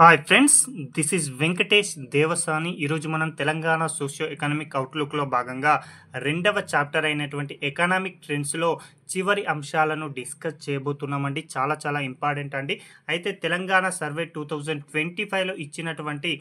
Hi friends, this is Venkatesh Devasani. ఈరోజు మనం Telangana socio economic అవుట్లుక్లో భాగంగా రెండవ చాప్టర్ అయినటువంటి ఎకనామిక్ ట్రెండ్స్లో చివరి అంశాలను డిస్కస్ చేయబోతున్నామండి. చాలా చాలా ఇంపార్టెంట్ అండి. అయితే తెలంగాణ సర్వే 2025లో ఇచ్చినటువంటి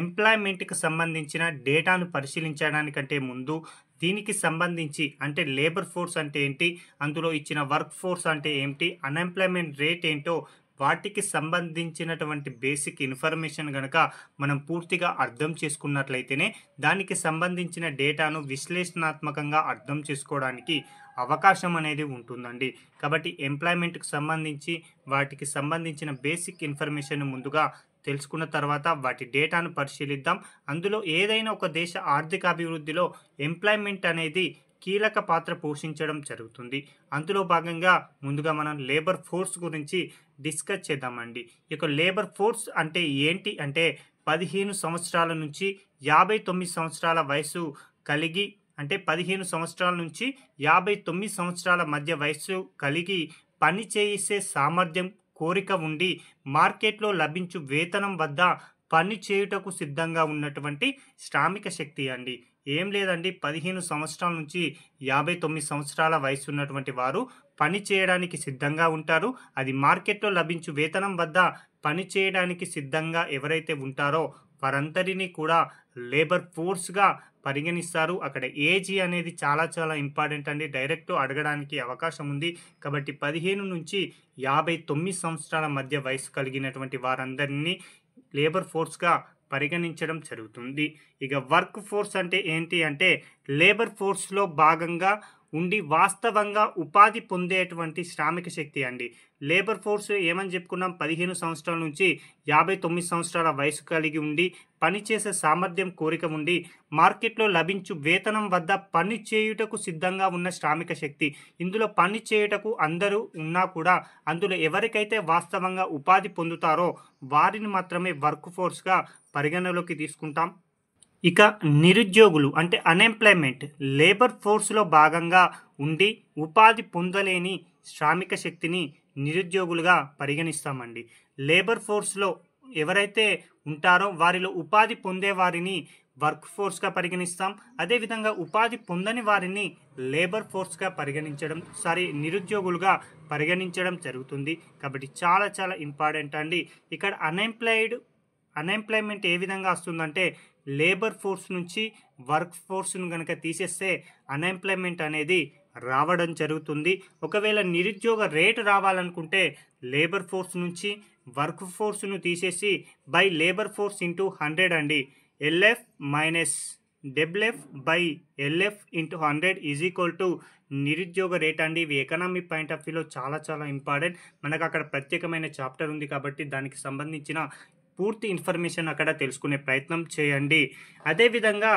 ఎంప్లాయ్మెంట్కి సంబంధించిన డేటాను పరిశీలించడానికంటే ముందు దీనికి సంబంధించి అంటే లేబర్ ఫోర్స్ అంటే ఏంటి, అందులో ఇచ్చిన వర్క్ ఫోర్స్ అంటే ఏంటి, అన్ఎంప్లాయ్మెంట్ రేట్ ఏంటో వాటికి సంబంధించినటువంటి బేసిక్ ఇన్ఫర్మేషన్ గనక మనం పూర్తిగా అర్థం చేసుకున్నట్లయితేనే దానికి సంబంధించిన డేటాను విశ్లేషణాత్మకంగా అర్థం చేసుకోవడానికి అవకాశం అనేది ఉంటుందండి. కాబట్టి ఎంప్లాయ్మెంట్కి సంబంధించి వాటికి సంబంధించిన బేసిక్ ఇన్ఫర్మేషన్ ముందుగా తెలుసుకున్న తర్వాత వాటి డేటాను పరిశీలిద్దాం. అందులో ఏదైనా ఒక దేశ ఆర్థిక అభివృద్ధిలో ఎంప్లాయ్మెంట్ అనేది కీలక పాత్ర పోషించడం జరుగుతుంది. అందులో భాగంగా ముందుగా మనం లేబర్ ఫోర్స్ గురించి డిస్కస్ చేద్దామండి. ఇక లేబర్ ఫోర్స్ అంటే ఏంటి అంటే 15 సంవత్సరాల నుంచి 59 సంవత్సరాల వయసు కలిగి, అంటే 15 సంవత్సరాల నుంచి 59 సంవత్సరాల మధ్య వయసు కలిగి పని చేసే సామర్థ్యం, కోరిక ఉండి మార్కెట్లో లభించు వేతనం వద్ద పని చేయుటకు సిద్ధంగా ఉన్నటువంటి శ్రామిక శక్తి అండి. ఏం లేదండి, 15 సంవత్సరాల నుంచి 59 సంవత్సరాల వయసు ఉన్నటువంటి వారు పని చేయడానికి సిద్ధంగా ఉంటారు. అది మార్కెట్లో లభించు వేతనం వద్ద పని చేయడానికి సిద్ధంగా ఎవరైతే ఉంటారో వారందరినీ కూడా లేబర్ ఫోర్స్గా పరిగణిస్తారు. అక్కడ ఏజ్ అనేది చాలా చాలా ఇంపార్టెంట్ అండి, డైరెక్ట్ అడగడానికి అవకాశం ఉంది. కాబట్టి 15 నుంచి 59 సంవత్సరాల మధ్య వయసు కలిగినటువంటి వారందరినీ లేబర్ ఫోర్స్గా పరిగణించడం జరుగుతుంది. ఇక వర్క్ ఫోర్స్ అంటే ఏంటి అంటే లేబర్ ఫోర్స్లో భాగంగా ఉండి వాస్తవంగా ఉపాధి పొందేటువంటి శ్రామిక శక్తి అండి. లేబర్ ఫోర్స్ ఏమని చెప్పుకున్నాం, 15 సంవత్సరాల నుంచి 59 సంవత్సరాల వయసు కలిగి ఉండి పనిచేసే సామర్థ్యం, కోరిక ఉండి మార్కెట్లో లభించు వేతనం వద్ద పని చేయుటకు సిద్ధంగా ఉన్న శ్రామిక శక్తి. ఇందులో పని చేయుటకు అందరూ ఉన్నా కూడా అందులో ఎవరికైతే వాస్తవంగా ఉపాధి పొందుతారో వారిని మాత్రమే వర్క్ ఫోర్స్గా పరిగణలోకి తీసుకుంటాం. ఇక నిరుద్యోగులు అంటే అన్ఎంప్లాయ్మెంట్ లేబర్ ఫోర్స్లో భాగంగా ఉండి ఉపాధి పొందలేని శ్రామిక శక్తిని నిరుద్యోగులుగా పరిగణిస్తామండి. లేబర్ ఫోర్స్లో ఎవరైతే ఉంటారో వారిలో ఉపాధి పొందే వారిని వర్క్ ఫోర్స్గా పరిగణిస్తాం. అదేవిధంగా ఉపాధి పొందని వారిని లేబర్ ఫోర్స్గా నిరుద్యోగులుగా పరిగణించడం జరుగుతుంది. కాబట్టి చాలా చాలా ఇంపార్టెంట్ అండి. ఇక్కడ అన్ఎంప్లాయ్మెంట్ ఏ విధంగా వస్తుందంటే లేబర్ ఫోర్స్ నుంచి వర్క్ ఫోర్స్ను కనుక తీసేస్తే అన్ఎంప్లాయ్మెంట్ అనేది రావడం జరుగుతుంది. ఒకవేళ నిరుద్యోగ రేటు రావాలనుకుంటే లేబర్ ఫోర్స్ నుంచి వర్క్ ఫోర్స్ను తీసేసి బై లేబర్ ఫోర్స్ ఇంటూ 100 అండి. LF minus WF by LF into 100 is equal to నిరుద్యోగ రేట్ అండి. ఇవి ఎకనామిక్ పాయింట్ ఆఫ్ వ్యూలో చాలా చాలా ఇంపార్టెంట్. మనకు అక్కడ ప్రత్యేకమైన చాప్టర్ ఉంది కాబట్టి దానికి సంబంధించిన పూర్తి ఇన్ఫర్మేషన్ అక్కడ తెలుసుకునే ప్రయత్నం చేయండి. అదేవిధంగా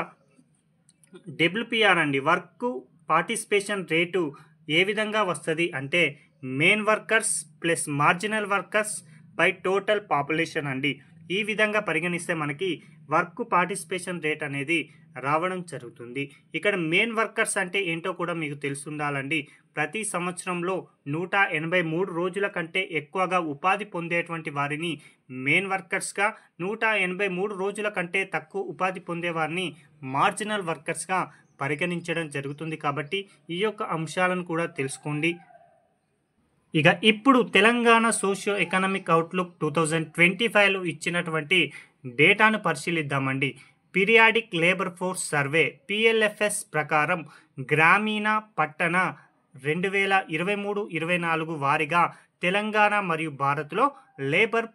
డబ్ల్యూపీఆర్ అండి, వర్క్ పార్టిసిపేషన్ రేటు ఏ విధంగా వస్తుంది అంటే main workers plus marginal workers by total population అండి. ఈ విధంగా పరిగణిస్తే మనకి వర్క్ పార్టిసిపేషన్ రేట్ అనేది రావడం జరుగుతుంది. ఇక్కడ మెయిన్ వర్కర్స్ అంటే ఏంటో కూడా మీకు తెలిసి ఉండాలండి. ప్రతి సంవత్సరంలో 183 రోజుల కంటే ఎక్కువగా ఉపాధి పొందేటువంటి వారిని మెయిన్ వర్కర్స్గా, 183 రోజుల కంటే తక్కువ ఉపాధి పొందే వారిని మార్జినల్ వర్కర్స్గా పరిగణించడం జరుగుతుంది. కాబట్టి ఈ యొక్క అంశాలను కూడా తెలుసుకోండి. ఇక ఇప్పుడు తెలంగాణ సోషియో ఎకనామిక్ అవుట్లుక్ 2025లో ఇచ్చినటువంటి డేటాను పరిశీలిద్దామండి. Periodic labour force survey PLFS ప్రకారం గ్రామీణ, పట్టణ 2023-24 వారీగా తెలంగాణ మరియు భారత్లో లేబర్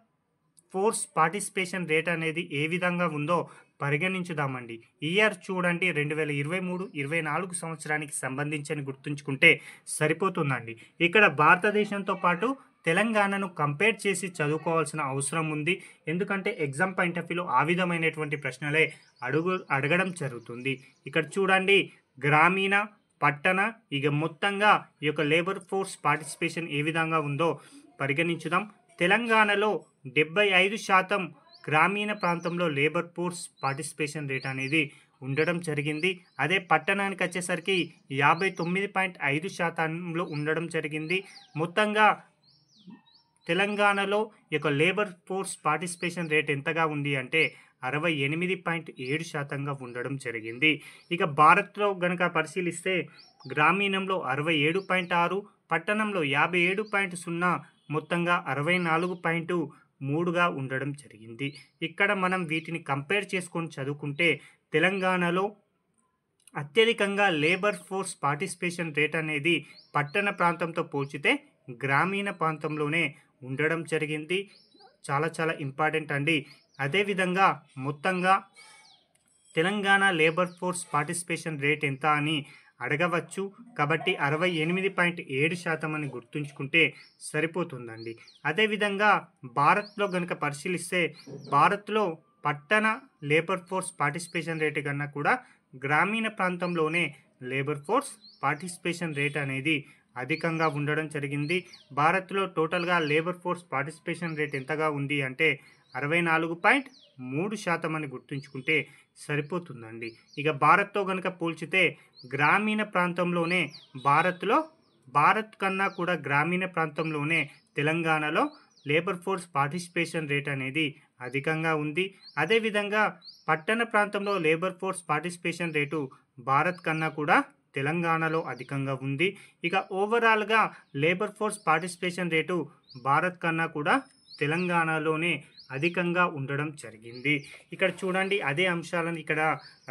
ఫోర్స్ పార్టిసిపేషన్ రేట్ అనేది ఏ విధంగా ఉందో పరిగణించుదామండి. ఇయర్ చూడండి, 2023-24 సంవత్సరానికి సంబంధించి గుర్తుంచుకుంటే సరిపోతుందండి. ఇక్కడ భారతదేశంతో పాటు తెలంగాణను కంపేర్ చేసి చదువుకోవాల్సిన అవసరం ఉంది. ఎందుకంటే ఎగ్జామ్ పాయింట్ ఆఫ్ వ్యూలో ఆ విధమైనటువంటి ప్రశ్నలే అడగడం జరుగుతుంది. ఇక్కడ చూడండి, గ్రామీణ, పట్టణ ఇక మొత్తంగా ఈ యొక్క లేబర్ ఫోర్స్ పార్టిసిపేషన్ ఏ విధంగా ఉందో పరిగణించుదాం. తెలంగాణలో 75% గ్రామీణ ప్రాంతంలో లేబర్ ఫోర్స్ పార్టిసిపేషన్ రేట్ అనేది ఉండడం జరిగింది. అదే పట్టణానికి వచ్చేసరికి 59.5% ఉండడం జరిగింది. మొత్తంగా తెలంగాణలో ఈ యొక్క లేబర్ ఫోర్స్ పార్టిసిపేషన్ రేట్ ఎంతగా ఉంది అంటే 68.7% ఉండడం జరిగింది. ఇక భారత్లో గనక పరిశీలిస్తే గ్రామీణంలో 67.6, పట్టణంలో 57.0, మొత్తంగా 64.3గా ఉండడం జరిగింది. ఇక్కడ మనం వీటిని కంపేర్ చేసుకొని చదువుకుంటే తెలంగాణలో అత్యధికంగా లేబర్ ఫోర్స్ పార్టిసిపేషన్ రేట్ అనేది పట్టణ ప్రాంతంతో పోల్చితే గ్రామీణ ప్రాంతంలోనే ఉండడం జరిగింది. చాలా చాలా ఇంపార్టెంట్ అండి. అదేవిధంగా మొత్తంగా Telangana labour force participation rate ఎంత అని అడగవచ్చు. కాబట్టి 68.7% అని గుర్తుంచుకుంటే సరిపోతుందండి. అదేవిధంగా భారత్లో కనుక పరిశీలిస్తే భారత్లో పట్టణ లేబర్ ఫోర్స్ పార్టిసిపేషన్ రేటు కన్నా కూడా గ్రామీణ ప్రాంతంలోనే లేబర్ ఫోర్స్ పార్టిసిపేషన్ రేట్ అనేది అధికంగా ఉండడం జరిగింది. భారత్లో టోటల్గా లేబర్ ఫోర్స్ పార్టిసిపేషన్ రేట్ ఎంతగా ఉంది అంటే 64.3% అని గుర్తుంచుకుంటే సరిపోతుందండి. ఇక భారత్తో కనుక పోల్చితే గ్రామీణ ప్రాంతంలోనే భారత్ కన్నా కూడా గ్రామీణ ప్రాంతంలోనే తెలంగాణలో లేబర్ ఫోర్స్ పార్టిసిపేషన్ రేట్ అనేది అధికంగా ఉంది. అదేవిధంగా పట్టణ ప్రాంతంలో labour force participation rate Bharat కన్నా కూడా తెలంగాణలో అధికంగా ఉంది. ఇక ఓవరాల్గా labour force participation rate Bharat కన్నా కూడా తెలంగాణలోనే అధికంగా ఉండడం జరిగింది. ఇక్కడ చూడండి, అదే అంశాలను ఇక్కడ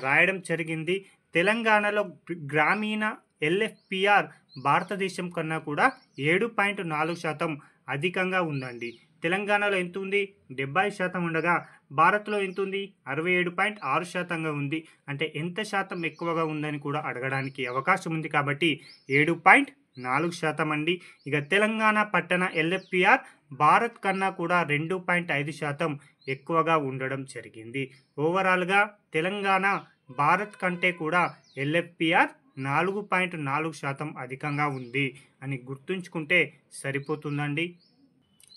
రాయడం జరిగింది. తెలంగాణలో గ్రామీణ ఎల్ఎఫ్పిఆర్ భారతదేశం కన్నా కూడా 7.4% అధికంగా ఉందండి. తెలంగాణలో ఎంత ఉంది? 70% ఉండగా భారత్లో ఎంత ఉంది? 67.6%గా ఉంది. అంటే ఎంత శాతం ఎక్కువగా ఉందని కూడా అడగడానికి అవకాశం ఉంది. కాబట్టి 7.4% అండి. ఇక తెలంగాణ పట్టణ ఎల్ఎఫ్పిఆర్ భారత్ కన్నా కూడా 2.5% ఎక్కువగా ఉండడం జరిగింది. ఓవరాల్గా తెలంగాణ భారత్ కంటే కూడా ఎల్ఎఫ్పిఆర్ 4.4% అధికంగా ఉంది అని గుర్తుంచుకుంటే సరిపోతుందండి.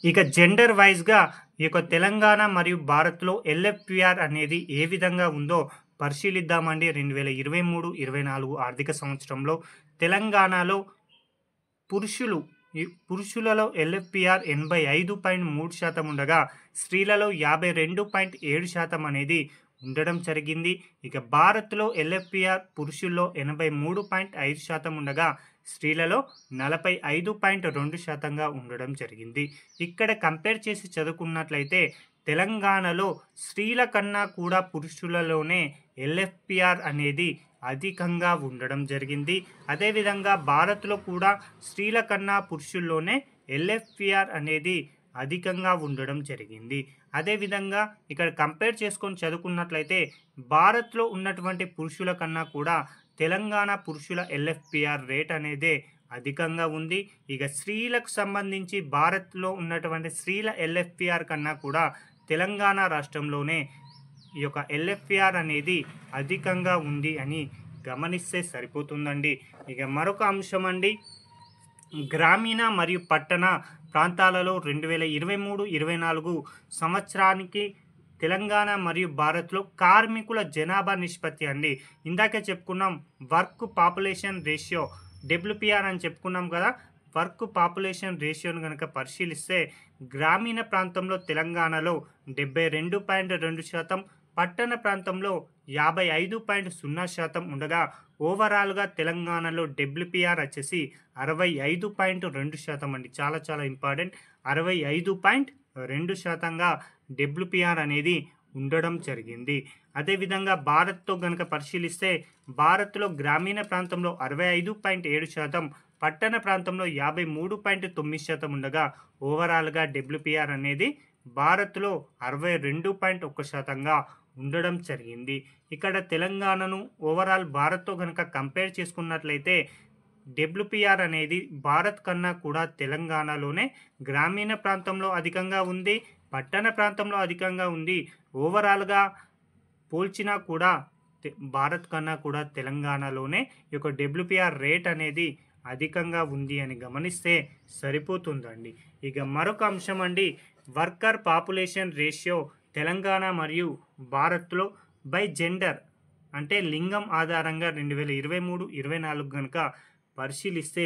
ఇక జెండర్ వైజ్గా ఈ యొక్క తెలంగాణ మరియు భారత్లో ఎల్ఎఫ్పిఆర్ అనేది ఏ విధంగా ఉందో పరిశీలిద్దామండి. 2023-24 ఆర్థిక సంవత్సరంలో తెలంగాణలో పురుషులలో ఎల్ఎఫ్పిఆర్ 85.3% ఉండగా స్త్రీలలో 52.7% అనేది ఉండడం జరిగింది. ఇక భారత్లో ఎల్ఎఫ్పిఆర్ పురుషుల్లో 83.5% ఉండగా స్త్రీలలో 45.2%గా ఉండడం జరిగింది. ఇక్కడ కంపేర్ చేసి చదువుకున్నట్లయితే తెలంగాణలో స్త్రీల కన్నా కూడా పురుషులలోనే ఎల్ఎఫ్పిఆర్ అనేది అధికంగా ఉండడం జరిగింది. అదేవిధంగా భారత్లో కూడా స్త్రీల కన్నా పురుషుల్లోనే ఎల్ఎఫ్పిఆర్ అనేది అధికంగా ఉండడం జరిగింది. అదేవిధంగా ఇక్కడ కంపేర్ చేసుకొని చదువుకున్నట్లయితే భారత్లో ఉన్నటువంటి పురుషుల కన్నా కూడా తెలంగాణ పురుషుల ఎల్ఎఫ్పిఆర్ రేట్ అనేదే అధికంగా ఉంది. ఇక స్త్రీలకు సంబంధించి భారత్లో ఉన్నటువంటి స్త్రీల ఎల్ఎఫ్పిఆర్ కన్నా కూడా తెలంగాణ రాష్ట్రంలోనే ఈ యొక్క ఎల్ఎఫ్పిఆర్ అనేది అధికంగా ఉంది అని గమనిస్తే సరిపోతుందండి. ఇక మరొక అంశం అండి, గ్రామీణ మరియు పట్టణ ప్రాంతాలలో 2023-24 సంవత్సరానికి తెలంగాణ మరియు భారత్లో కార్మికుల జనాభా నిష్పత్తి అండి. ఇందాకే చెప్పుకున్నాం వర్క్ పాపులేషన్ రేషియో డబ్ల్యూపీఆర్ అని చెప్పుకున్నాం కదా. వర్క్ పాపులేషన్ రేషియోను కనుక పరిశీలిస్తే గ్రామీణ ప్రాంతంలో తెలంగాణలో 72.2%, పట్టణ ప్రాంతంలో 55.0% ఉండగా ఓవరాల్గా తెలంగాణలో డబ్ల్యూపీఆర్ వచ్చేసి 65.2% అండి. చాలా చాలా ఇంపార్టెంట్. 65.2%గా డబ్ల్యూపీఆర్ అనేది ఉండడం జరిగింది. అదేవిధంగా భారత్తో కనుక పరిశీలిస్తే భారత్లో గ్రామీణ ప్రాంతంలో 65.7%, పట్టణ ప్రాంతంలో 53.9% ఉండగా ఓవరాల్గా డబ్ల్యూపీఆర్ అనేది భారత్లో 62.1%గా ఉండడం జరిగింది. ఇక్కడ తెలంగాణను ఓవరాల్ భారత్తో కనుక కంపేర్ చేసుకున్నట్లయితే డబ్ల్యూపీఆర్ అనేది భారత్ కన్నా కూడా తెలంగాణలోనే గ్రామీణ ప్రాంతంలో అధికంగా ఉంది, పట్టణ ప్రాంతంలో అధికంగా ఉంది. ఓవరాల్గా పోల్చినా కూడా భారత్ కన్నా కూడా తెలంగాణలోనే ఈ యొక్క డబ్ల్యూపీఆర్ రేట్ అనేది అధికంగా ఉంది అని గమనిస్తే సరిపోతుందండి. ఇక మరొక అంశం అండి, వర్కర్ పాపులేషన్ రేషియో తెలంగాణ మరియు భారత్లో బై జెండర్ అంటే లింగం ఆధారంగా 2023-24 కనుక పరిశీలిస్తే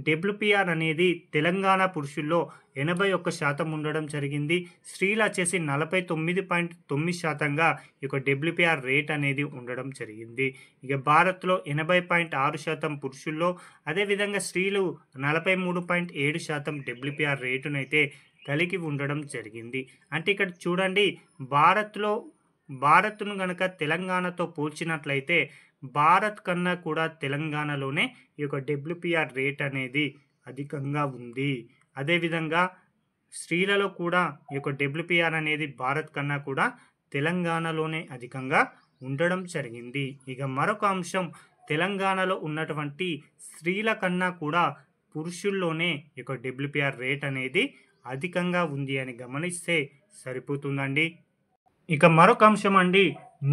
డబ్ల్యూపీఆర్ అనేది తెలంగాణ పురుషుల్లో 81% ఉండడం జరిగింది. స్త్రీలు వచ్చేసి 49.9%గా ఈ యొక్క డబ్ల్యూపీఆర్ రేట్ అనేది ఉండడం జరిగింది. ఇక భారత్లో 80.6% పురుషుల్లో, అదేవిధంగా స్త్రీలు 43.7% డబ్ల్యూపీఆర్ రేటునైతే కలిగి ఉండడం జరిగింది. అంటే ఇక్కడ చూడండి, భారత్ను గనక తెలంగాణతో పోల్చినట్లయితే భారత్ కన్నా కూడా తెలంగాణలోనే ఈ యొక్క డబ్ల్యూపీఆర్ రేట్ అనేది అధికంగా ఉంది. అదేవిధంగా స్త్రీలలో కూడా ఈ యొక్క డబ్ల్యూపీఆర్ అనేది భారత్ కన్నా కూడా తెలంగాణలోనే అధికంగా ఉండడం జరిగింది. ఇక మరొక అంశం, తెలంగాణలో ఉన్నటువంటి స్త్రీల కన్నా కూడా పురుషుల్లోనే ఈ యొక్క డబ్ల్యూపీఆర్ రేట్ అనేది అధికంగా ఉంది అని గమనిస్తే సరిపోతుందండి. ఇక మరొక అంశం అండి,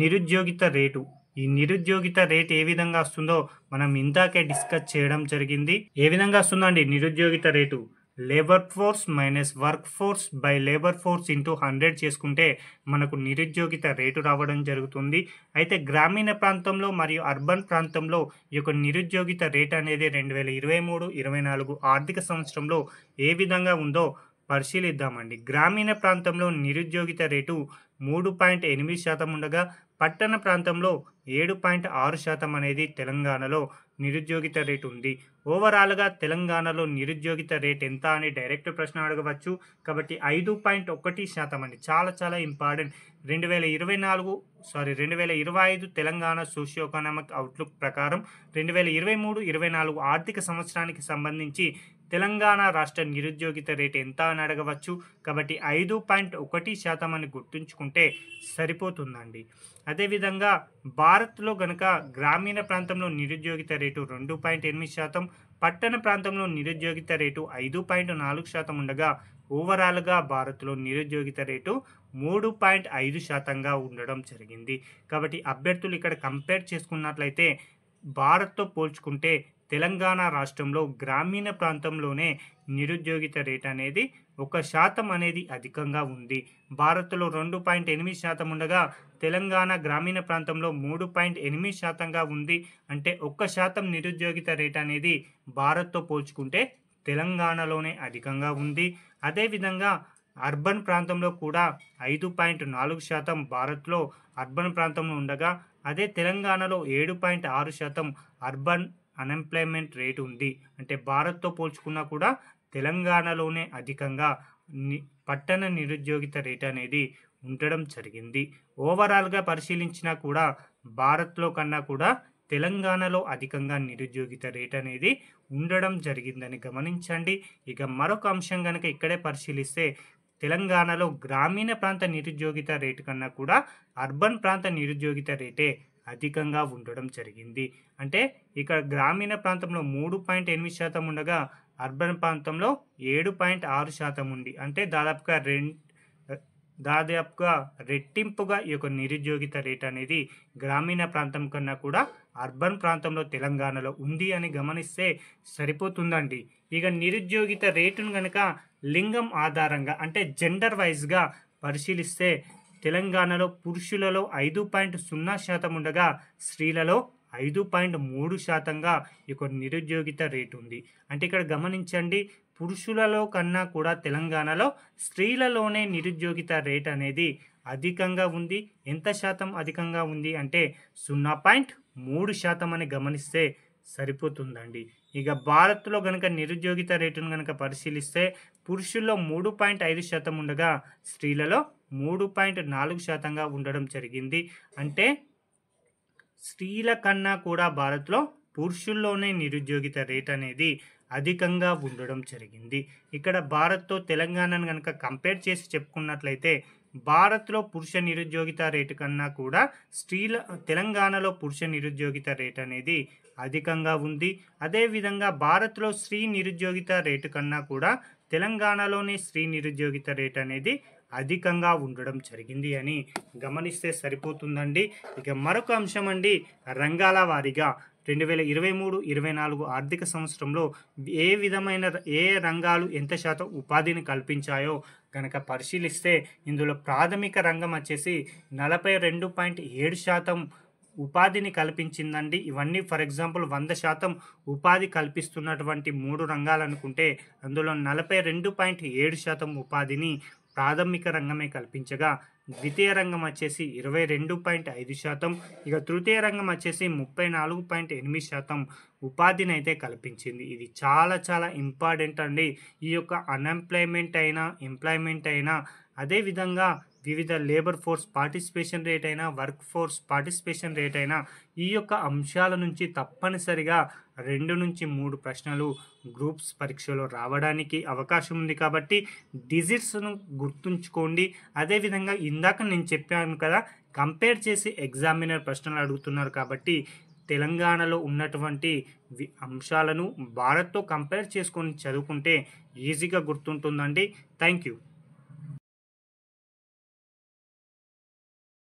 నిరుద్యోగిత రేటు. ఈ నిరుద్యోగిత రేట్ ఏ విధంగా వస్తుందో మనం ఇందాకే డిస్కస్ చేయడం జరిగింది. ఏ విధంగా వస్తుందండి నిరుద్యోగిత rate? Labour force minus work force by labour force into 100 చేసుకుంటే మనకు నిరుద్యోగిత రేటు రావడం జరుగుతుంది. అయితే గ్రామీణ ప్రాంతంలో మరియు అర్బన్ ప్రాంతంలో ఈ యొక్క నిరుద్యోగిత రేట్ అనేది 2023-24 ఆర్థిక సంవత్సరంలో ఏ విధంగా ఉందో పరిశీలిద్దామండి. గ్రామీణ ప్రాంతంలో నిరుద్యోగిత రేటు 3.8% ఉండగా, పట్టణ ప్రాంతంలో 7.6% అనేది తెలంగాణలో నిరుద్యోగిత రేటు ఉంది. ఓవరాల్గా తెలంగాణలో నిరుద్యోగిత రేట్ ఎంత అని డైరెక్ట్ ప్రశ్న అడగవచ్చు. కాబట్టి 5.1% అండి. చాలా important. 2025 Telangana socio economic outlook ప్రకారం 2023-24 ఆర్థిక సంవత్సరానికి సంబంధించి తెలంగాణ రాష్ట్ర నిరుద్యోగిత రేట్ ఎంత అని అడగవచ్చు. కాబట్టి 5.1% అని గుర్తుంచుకుంటే సరిపోతుందండి. అదేవిధంగా భారత్లో కనుక గ్రామీణ ప్రాంతంలో నిరుద్యోగిత రేటు 2.8%, పట్టణ ప్రాంతంలో నిరుద్యోగిత రేటు 5.4% ఉండగా, ఓవరాల్గా భారత్లో నిరుద్యోగిత రేటు 3.5%గా ఉండడం జరిగింది. కాబట్టి అభ్యర్థులు ఇక్కడ కంపేర్ చేసుకున్నట్లయితే భారత్తో పోల్చుకుంటే తెలంగాణ రాష్ట్రంలో గ్రామీణ ప్రాంతంలోనే నిరుద్యోగిత రేట్ అనేది 1% అనేది అధికంగా ఉంది. భారత్లో 2.8% ఉండగా తెలంగాణ గ్రామీణ ప్రాంతంలో 3.8%గా ఉంది. అంటే 1% నిరుద్యోగిత రేట్ అనేది భారత్తో పోల్చుకుంటే తెలంగాణలోనే అధికంగా ఉంది. అదేవిధంగా అర్బన్ ప్రాంతంలో కూడా 5.4% భారత్లో అర్బన్ ప్రాంతంలో ఉండగా, అదే తెలంగాణలో 7.6% అర్బన్ అన్ఎంప్లాయ్మెంట్ రేట్ ఉంది. అంటే భారత్తో పోల్చుకున్నా కూడా తెలంగాణలోనే అధికంగా పట్టణ నిరుద్యోగిత రేట్ అనేది ఉండడం జరిగింది. ఓవరాల్గా పరిశీలించినా కూడా భారత్లో కన్నా కూడా తెలంగాణలో అధికంగా నిరుద్యోగిత రేట్ అనేది ఉండడం జరిగిందని గమనించండి. ఇక మరొక అంశం కనుక ఇక్కడే పరిశీలిస్తే తెలంగాణలో గ్రామీణ ప్రాంత నిరుద్యోగిత రేటు కన్నా కూడా అర్బన్ ప్రాంత నిరుద్యోగిత రేటే అధికంగా ఉండడం జరిగింది. అంటే ఇక్కడ గ్రామీణ ప్రాంతంలో 3.8% ఉండగా అర్బన్ ప్రాంతంలో 7.6% ఉంది. అంటే దాదాపుగా రెట్టింపుగా ఈ యొక్క నిరుద్యోగిత రేట్ అనేది గ్రామీణ ప్రాంతం కన్నా కూడా అర్బన్ ప్రాంతంలో తెలంగాణలో ఉంది అని గమనిస్తే సరిపోతుందండి. ఇక నిరుద్యోగిత రేటును కనుక లింగం ఆధారంగా అంటే జెండర్ వైజ్గా పరిశీలిస్తే తెలంగాణలో పురుషులలో 5.0% ఉండగా స్త్రీలలో 5.3%గా ఈ యొక్క నిరుద్యోగిత రేటు ఉంది. అంటే ఇక్కడ గమనించండి, పురుషులలో కన్నా కూడా తెలంగాణలో స్త్రీలలోనే నిరుద్యోగిత రేట్ అనేది అధికంగా ఉంది. ఎంత శాతం అధికంగా ఉంది అంటే 0.3% అని గమనిస్తే సరిపోతుందండి. ఇక భారత్లో కనుక నిరుద్యోగిత రేటును కనుక పరిశీలిస్తే పురుషుల్లో 3.5% ఉండగా స్త్రీలలో 3.4%గా ఉండడం జరిగింది. అంటే స్త్రీల కన్నా కూడా భారత్లో పురుషుల్లోనే నిరుద్యోగిత రేట్ అనేది అధికంగా ఉండడం జరిగింది. ఇక్కడ భారత్తో తెలంగాణను కనుక కంపేర్ చేసి చెప్పుకున్నట్లయితే భారత్లో పురుష నిరుద్యోగిత రేటు కన్నా కూడా తెలంగాణలో పురుష నిరుద్యోగిత రేట్ అనేది అధికంగా ఉంది. అదేవిధంగా భారత్లో స్త్రీ నిరుద్యోగిత రేటు కన్నా కూడా తెలంగాణలోని స్త్రీ నిరుద్యోగిత రేట్ అనేది అధికంగా ఉండడం జరిగింది అని గమనిస్తే సరిపోతుందండి. ఇక మరొక అంశం అండి, రంగాల వారీగా 2023-24 ఆర్థిక సంవత్సరంలో ఏ రంగాలు ఎంత శాతం ఉపాధిని కల్పించాయో కనుక పరిశీలిస్తే ఇందులో ప్రాథమిక రంగం వచ్చేసి 42.7% ఉపాధిని కల్పించిందండి. ఇవన్నీ ఫర్ ఎగ్జాంపుల్ 100% ఉపాధి కల్పిస్తున్నటువంటి 3 రంగాలనుకుంటే అందులో 42.7% ఉపాధిని ప్రాథమిక రంగమే కల్పించగా, ద్వితీయ రంగం వచ్చేసి 22.5%, ఇక తృతీయ రంగం వచ్చేసి 34.8% ఉపాధినైతే కల్పించింది. ఇది చాలా చాలా ఇంపార్టెంట్ అండి. ఈ యొక్క అన్‌ఎంప్లాయ్‌మెంట్ అయినా, ఎంప్లాయ్‌మెంట్ అయినా, అదేవిధంగా వివిధ లేబర్ ఫోర్స్ పార్టిసిపేషన్ రేట్ అయినా, వర్క్ ఫోర్స్ పార్టిసిపేషన్ రేట్ అయినా, ఈ యొక్క అంశాల నుంచి తప్పనిసరిగా 2-3 ప్రశ్నలు గ్రూప్స్ పరీక్షలో రావడానికి అవకాశం ఉంది కాబట్టి డిజిట్స్‌ను గుర్తుంచుకోండి. అదేవిధంగా ఇందాక నేను చెప్పాను కదా, కంపేర్ చేసి ఎగ్జామినర్ ప్రశ్నలు అడుగుతున్నారు కాబట్టి తెలంగాణలో ఉన్నటువంటి అంశాలను భారత్‌తో కంపేర్ చేసుకొని చదువుకుంటే ఈజీగా గుర్తుంటుందండి. Thank you.